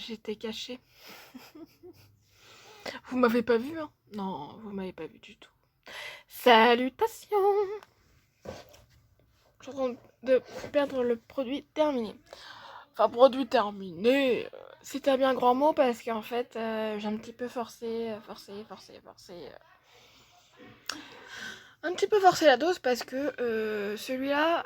j'étais cachée. Vous m'avez pas vu, hein? Non, vous m'avez pas vu du tout. Salutations! Je suis en train de perdre le produit terminé. Enfin, produit terminé, c'était un bien grand mot parce qu'en fait, j'ai un petit peu un petit peu forcé la dose parce que celui-là,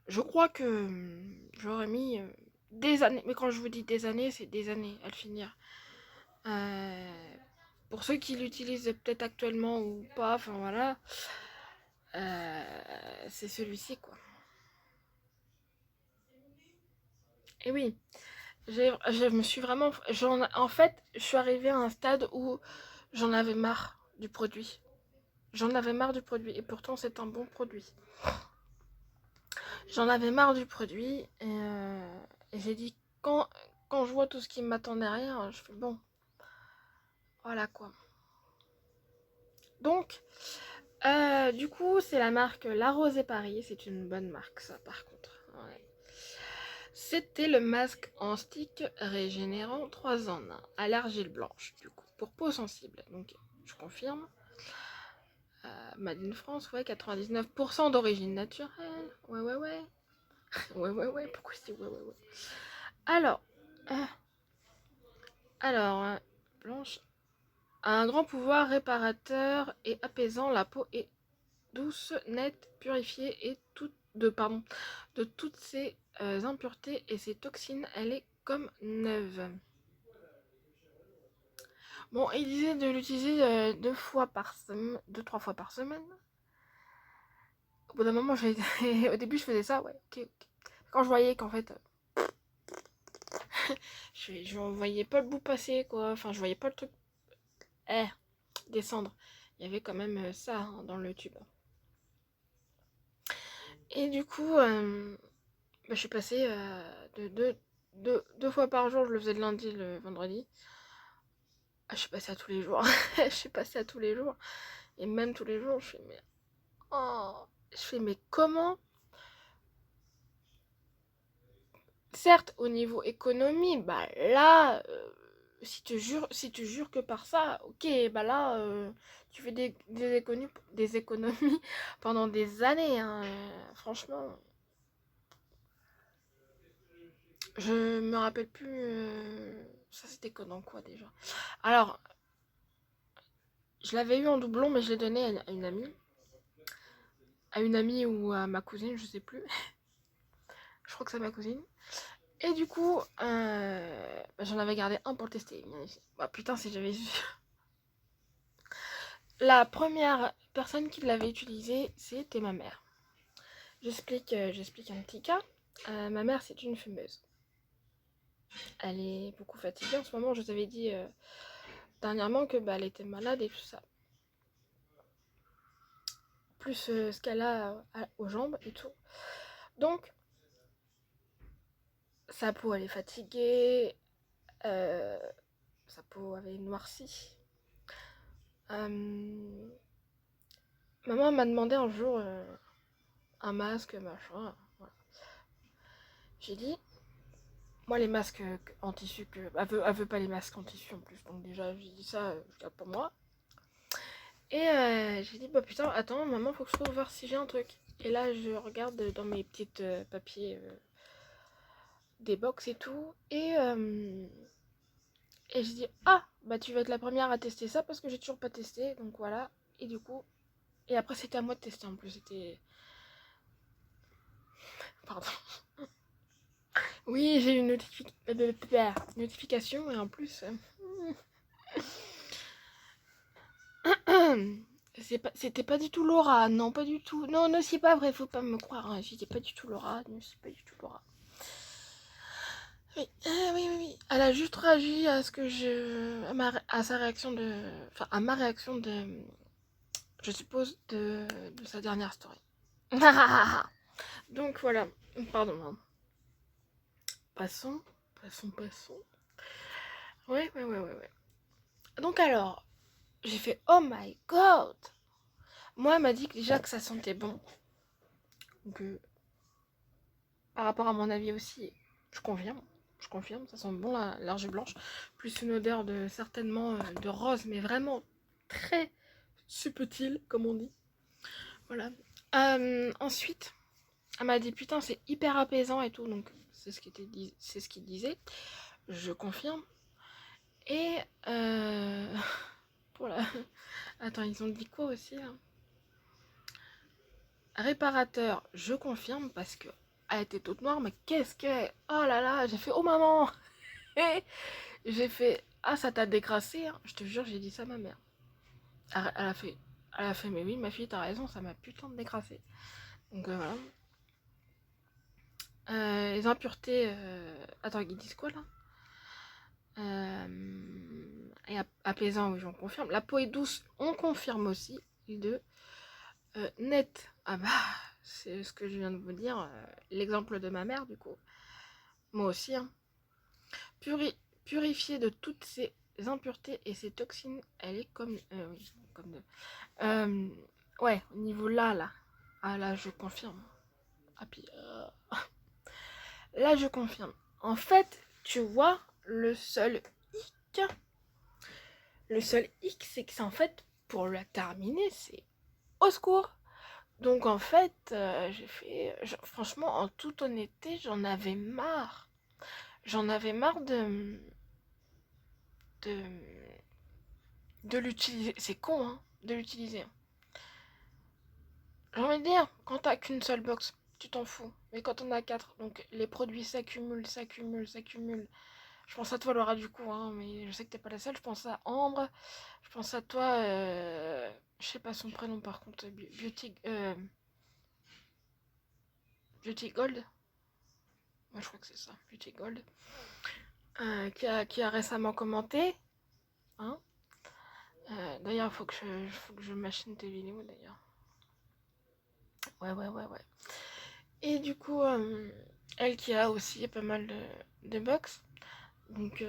je crois que j'aurais mis des années, mais quand je vous dis des années, c'est des années à le finir. Pour ceux qui l'utilisent peut-être actuellement ou pas, enfin voilà, c'est celui-ci quoi. Et oui, je me suis vraiment, en fait, je suis arrivée à un stade où j'en avais marre du produit. J'en avais marre du produit et pourtant c'est un bon produit. J'en avais marre du produit et j'ai dit quand je vois tout ce qui m'attend derrière, je fais bon, voilà quoi. Donc, du coup, c'est la marque La Rose et Paris. C'est une bonne marque, ça, par contre. Ouais. C'était le masque en stick régénérant 3 en 1 à l'argile blanche, du coup, pour peau sensible. Donc, je confirme. Made in France, ouais, 99% d'origine naturelle. Ouais, ouais, ouais. Ouais, ouais, ouais. Pourquoi je dis ouais, ouais, ouais. Alors, euh, blanche. Un grand pouvoir réparateur et apaisant. La peau est douce, nette, purifiée et de toutes ses impuretés et ses toxines. Elle est comme neuve. Bon, il disait de l'utiliser 2-3 fois par semaine. Au bout d'un moment, au début, je faisais ça, ouais, ok, ok. Quand je voyais qu'en fait, je voyais pas le bout passer, quoi. Enfin, je voyais pas le truc descendre. Il y avait quand même ça hein, dans le tube. Et du coup, je suis passée de 2 fois par jour. Je le faisais le lundi, le vendredi. Je suis passée à tous les jours. Je suis passée à tous les jours. Et même tous les jours, je fais mais oh, je fais mais comment? Certes, au niveau économie, bah là, si tu jures que par ça, ok, bah là, tu fais des économies pendant des années, hein, franchement. Je me rappelle plus. Ça c'était dans quoi déjà? Alors, je l'avais eu en doublon, mais je l'ai donné à une amie. À une amie ou à ma cousine, je sais plus. Je crois que c'est ma cousine. Et du coup, j'en avais gardé un pour le tester. Bah, putain, si j'avais vu. La première personne qui l'avait utilisé, c'était ma mère. J'explique un petit cas. Ma mère, c'est une fumeuse. Elle est beaucoup fatiguée. En ce moment, je t'avais dit dernièrement que elle était malade et tout ça. Plus ce qu'elle a aux jambes et tout. Donc, sa peau, elle est fatiguée. Sa peau avait noirci. Maman m'a demandé un jour un masque, machin. Voilà. J'ai dit, moi les masques en tissu, elle veut pas les masques en tissu en plus. Donc déjà, j'ai dit ça, je garde pour moi. Et j'ai dit, bah putain, attends, maman, faut que je trouve voir si j'ai un truc. Et là, je regarde dans mes petites papiers des box et tout. Et je dis, ah, bah tu vas être la première à tester ça parce que j'ai toujours pas testé. Donc voilà. Et du coup, et après, c'était à moi de tester en plus. C'était. Pardon. Oui, j'ai une notification et en plus. C'était pas du tout Laura. Non, pas du tout. Non, non, c'est pas vrai. Faut pas me croire. Hein. J'étais pas du tout Laura. Non, c'est pas du tout Laura. Oui, oui, oui, oui. Elle a juste réagi à ce que je. À sa réaction de. Enfin, à ma réaction de. Je suppose de sa dernière story. Donc voilà. Pardon. Hein. Passons. Passons. Ouais, ouais, ouais, ouais, ouais. Donc alors, j'ai fait oh my god. Moi, elle m'a dit que déjà que ça sentait bon. Donc, par rapport à mon avis aussi. Je confirme. Je confirme, ça sent bon l'argile blanche. Plus une odeur de certainement de rose, mais vraiment très subtil, comme on dit. Voilà. Ensuite, elle m'a dit putain, c'est hyper apaisant et tout, donc c'est ce qu'il disait. Je confirme. Et voilà. Attends, ils ont dit quoi aussi là? Réparateur, je confirme parce que elle était toute noire, mais qu'est-ce que... Oh là là, j'ai fait oh maman. Et j'ai fait ah ça t'a décrassé, hein. Je te jure, j'ai dit ça à ma mère. Elle a fait mais oui ma fille t'as raison, ça m'a putain de décrassé. Donc voilà. Les impuretés, attends ils disent quoi là? Et apaisant, oui j'en confirme. La peau est douce, on confirme aussi. Les deux. Net, ah bah c'est ce que je viens de vous dire, l'exemple de ma mère du coup. Moi aussi hein. Purifiée de toutes ces impuretés et ces toxines, elle est comme oui, comme de, ouais au niveau là ah là je confirme. Ah puis là je confirme. En fait tu vois le seul hic c'est que c'est en fait pour la terminer c'est au secours. Donc en fait, j'ai fait... franchement, en toute honnêteté, j'en avais marre. J'en avais marre de, de l'utiliser. C'est con, hein, de l'utiliser. J'ai envie de dire, quand t'as qu'une seule box, tu t'en fous. Mais quand on a quatre, donc les produits s'accumulent, s'accumulent, s'accumulent. Je pense à toi, Laura, du coup, hein, mais je sais que t'es pas la seule. Je pense à Ambre. Je pense à toi, je sais pas son prénom par contre. Beauty Gold. Moi, je crois que c'est ça, Beauty Gold. Qui a récemment commenté. Hein d'ailleurs, faut que je machine tes vidéos d'ailleurs. Ouais. Et du coup, elle qui a aussi pas mal de box. Donc,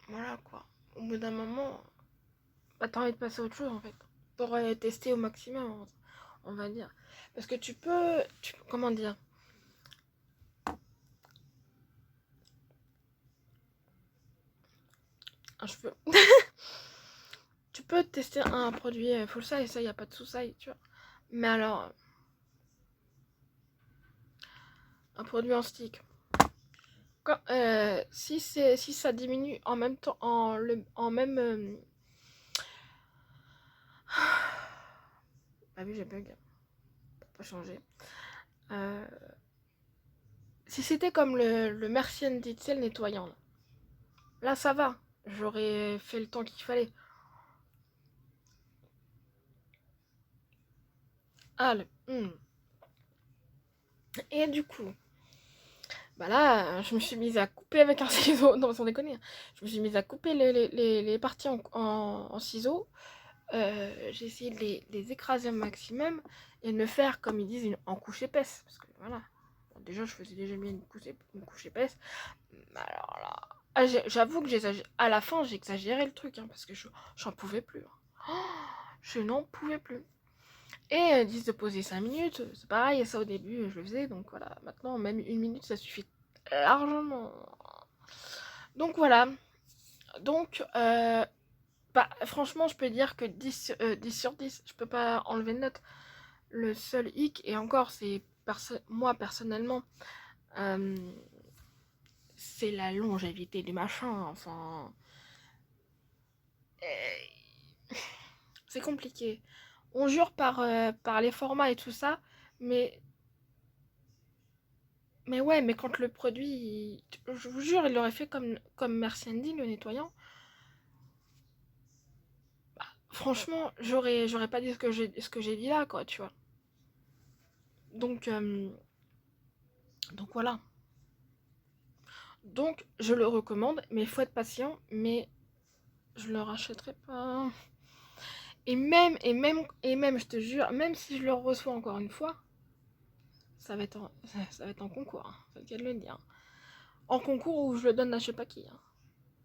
voilà quoi. Au bout d'un moment, bah, t'as envie de passer à autre chose en fait. Pour tester au maximum, on va dire. Parce que comment dire? Un cheveu. Tu peux tester un produit full size, ça y a pas de sous-size, tu vois. Mais alors, un produit en stick. Si ça diminue en même temps, en même... Ah oui, j'ai bug. Pas changer. Si c'était comme le Merci Ditzel nettoyant, là ça va. J'aurais fait le temps qu'il fallait. Ah, Et du coup, bah là, je me suis mise à couper avec un ciseau. Non, sans déconner. Je me suis mise à couper les parties en ciseaux. J'ai essayé de les écraser au maximum et de me faire, comme ils disent, en couche épaisse. Parce que voilà, bon, déjà je faisais déjà bien une couche épaisse. Mais alors là, j'avoue que à la fin j'ai exagéré le truc, hein, parce que j'en pouvais plus. Hein. Oh, je n'en pouvais plus. Et disent de poser 5 minutes, c'est pareil, ça au début je le faisais, donc voilà, maintenant même 1 minute ça suffit largement. Donc voilà, donc bah, franchement, je peux dire que 10 sur 10, je peux pas enlever de note. Le seul hic, et encore, c'est moi personnellement, euh, c'est la longévité du machin. Enfin, c'est compliqué. On jure par les formats et tout ça, mais, mais ouais, mais quand le produit, je vous jure, il l'aurait fait comme Merci Andy, le nettoyant. Bah, franchement, j'aurais pas dit ce que j'ai dit là, quoi, tu vois. Donc, donc voilà. Donc, je le recommande, mais il faut être patient, mais je le rachèterai pas. Et même, je te jure, même si je le reçois encore une fois, ça va être en concours, hein, c'est le cas de le dire. En concours où je le donne à je sais pas qui. Hein.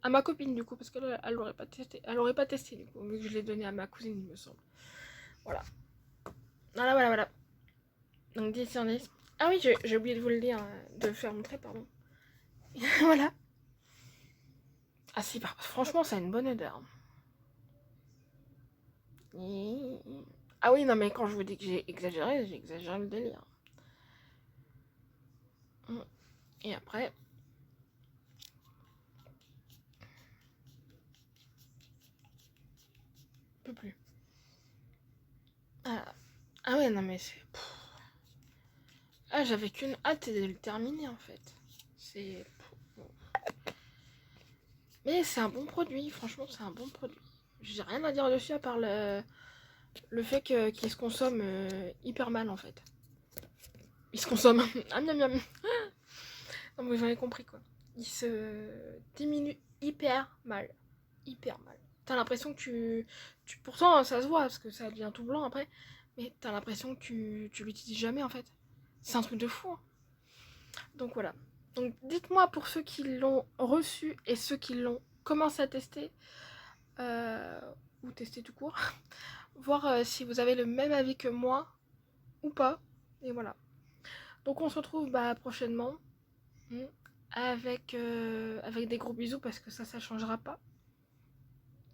À ma copine, du coup, parce qu'elle elle l'aurait pas testé. Elle aurait pas testé, du coup, vu que je l'ai donné à ma cousine, il me semble. Voilà. Voilà. Donc 10 sur 10. Ah oui, j'ai oublié de vous le dire, de le faire montrer, pardon. Voilà. Ah si, franchement, ça a une bonne odeur. Ah oui, non, mais quand je vous dis que j'ai exagéré le délire. Et après... Je peux plus. Ah, ah ouais, non, mais c'est... Ah, j'avais qu'une hâte de le terminer, en fait. C'est... Mais c'est un bon produit, franchement, c'est un bon produit. J'ai rien à dire dessus à part le fait qu'il se consomme hyper mal, en fait. Il se consomme... Ah, miam, miam. Non, mais vous avez compris, quoi. Il se diminue hyper mal. Hyper mal. T'as l'impression que Pourtant, ça se voit, parce que ça devient tout blanc après. Mais t'as l'impression que tu l'utilises jamais, en fait. C'est un truc de fou, hein. Donc voilà. Donc dites-moi pour ceux qui l'ont reçu et ceux qui l'ont commencé à tester, euh, ou tester tout court, voir si vous avez le même avis que moi ou pas. Et voilà. Donc on se retrouve prochainement, hmm, avec des gros bisous parce que ça changera pas.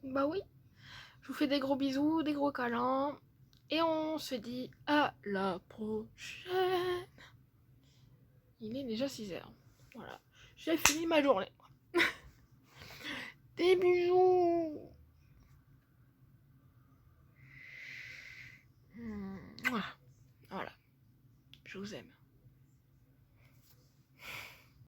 Bah oui. Je vous fais des gros bisous, des gros câlins. Et on se dit à la prochaine. Il est déjà 6h. Voilà. J'ai fini ma journée. Des bisous. Voilà. Je vous aime.